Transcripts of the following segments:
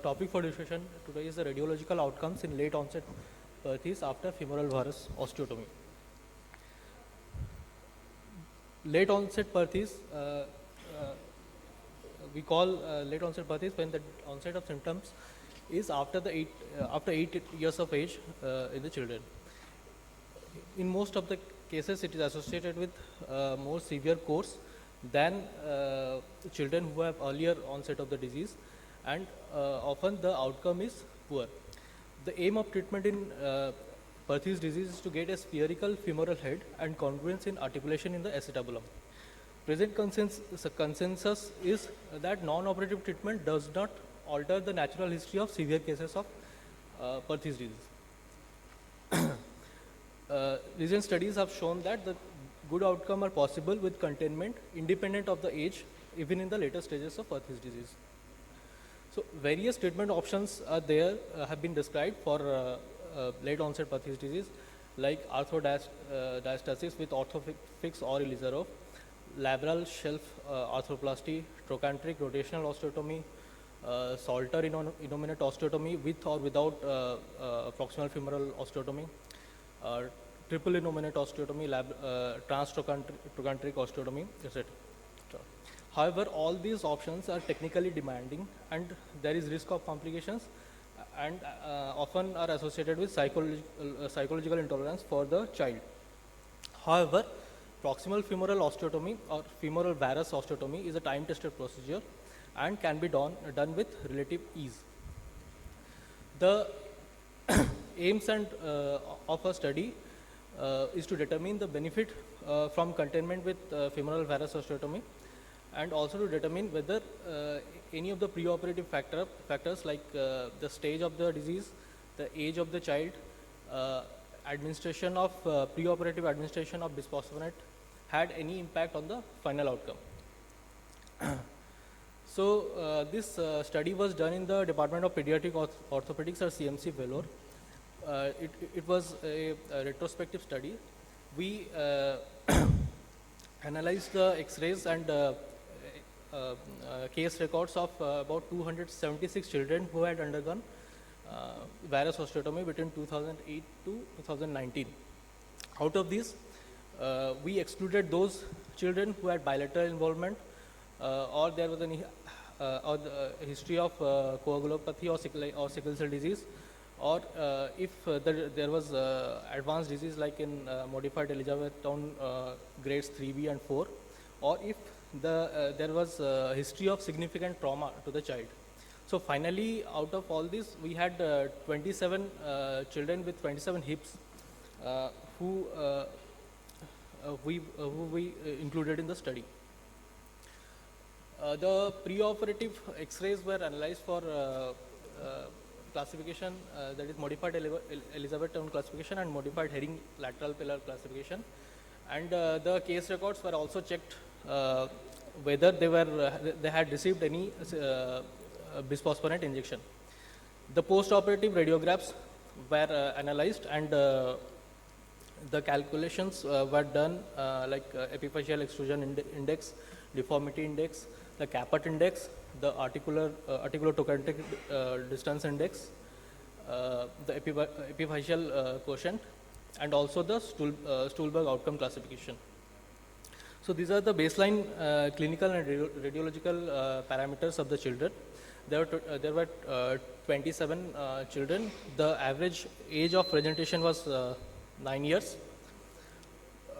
topic for discussion today is the radiological outcomes in late-onset Perthes after femoral varus osteotomy. Late-onset Perthes, we call late-onset Perthes when the onset of symptoms is after 8 years of age in the children. In most of the cases, it is associated with more severe course than children who have earlier onset of the disease, and often the outcome is poor. The aim of treatment in Perthes disease is to get a spherical femoral head and congruence in articulation in the acetabulum. Present consensus is that non-operative treatment does not alter the natural history of severe cases of Perthes disease. Recent studies have shown that the good outcome are possible with containment independent of the age, even in the later stages of Perthes disease. So various treatment options are there, have been described for late onset Perthes disease, like arthrodiastasis with orthofix or Ilizarov, labral shelf arthroplasty, trochanteric rotational osteotomy, Salter innominate osteotomy with or without proximal femoral osteotomy, triple innominate osteotomy, trans-trochanteric osteotomy, etc. However, all these options are technically demanding and there is risk of complications and often are associated with psychological intolerance for the child. However, proximal femoral osteotomy or femoral varus osteotomy is a time-tested procedure and can be done with relative ease. The aims of a study is to determine the benefit from containment with femoral varus osteotomy, and also to determine whether any of the preoperative factors like the stage of the disease, the age of the child, administration of preoperative administration of bisphosphonate had any impact on the final outcome. So this study was done in the Department of Pediatric Orthopedics or CMC Vellore. It was a retrospective study. We analyzed the X-rays and case records of about 276 children who had undergone varus osteotomy between 2008 to 2019. Out of these, we excluded those children who had bilateral involvement or there was any history of coagulopathy or sickle cell disease, or if there was advanced disease like in modified Elizabethtown grades 3B and 4, or if there was a history of significant trauma to the child. So finally, out of all this, we had 27 children with 27 hips who we included in the study. The preoperative X-rays were analyzed for classification, that is modified Elizabethtown classification and modified Herring lateral pillar classification, and the case records were also checked whether they had received any bisphosphonate injection. The post-operative radiographs were analyzed and the calculations were done like epiphyseal extrusion index, deformity index, the Caput index, the articulotrochanteric distance index, the epiphyseal quotient, and also the Stuhlberg outcome classification. So these are the baseline clinical and radiological parameters of the children. There were 27 children. The average age of presentation was 9 years.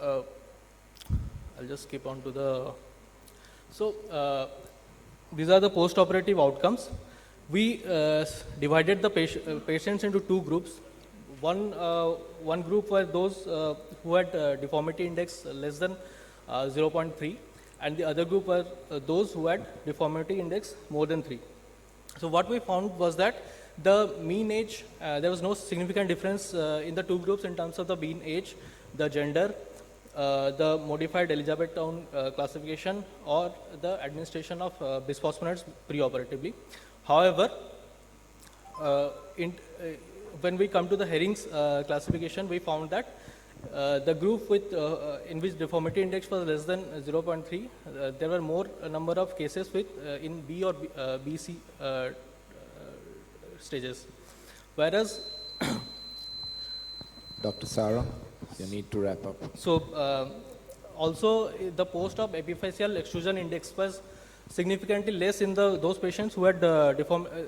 I'll just skip on to the. So these are the post-operative outcomes. We divided the patients into two groups. One group were those who had deformity index less than 0.3, and the other group were those who had deformity index more than 3. So what we found was that the mean age, there was no significant difference in the two groups in terms of the mean age, the gender, the modified Elizabethtown classification, or the administration of bisphosphonates preoperatively. However, when we come to the Herring's classification, we found that the group in which deformity index was less than 0.3, there were more number of cases with in B or BC stages. Whereas, Dr. Sarah, you need to wrap up. so also the post-op epiphyseal extrusion index was significantly less in those patients who had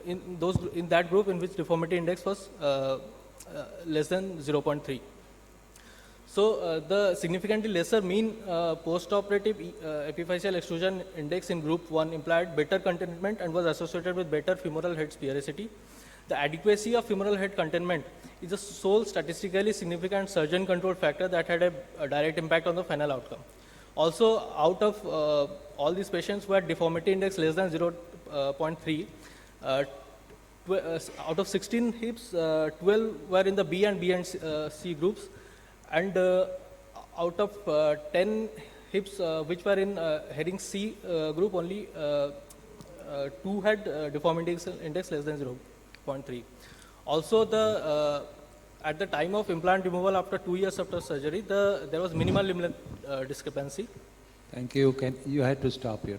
in that group in which deformity index was less than 0.3. So the significantly lesser mean post-operative epiphyseal extrusion index in group 1 implied better containment and was associated with better femoral head sphericity. The adequacy of femoral head containment is the sole statistically significant surgeon control factor that had a direct impact on the final outcome. Also, out of all these patients who had deformity index less than 0.3, out of 16 hips, 12 were in the B and C groups, and out of 10 hips which were in heading C group, only 2 had deformity index less than 0.3. Also, at the time of implant removal after 2 years after surgery, there was minimal limb length discrepancy. Thank you. You had to stop here.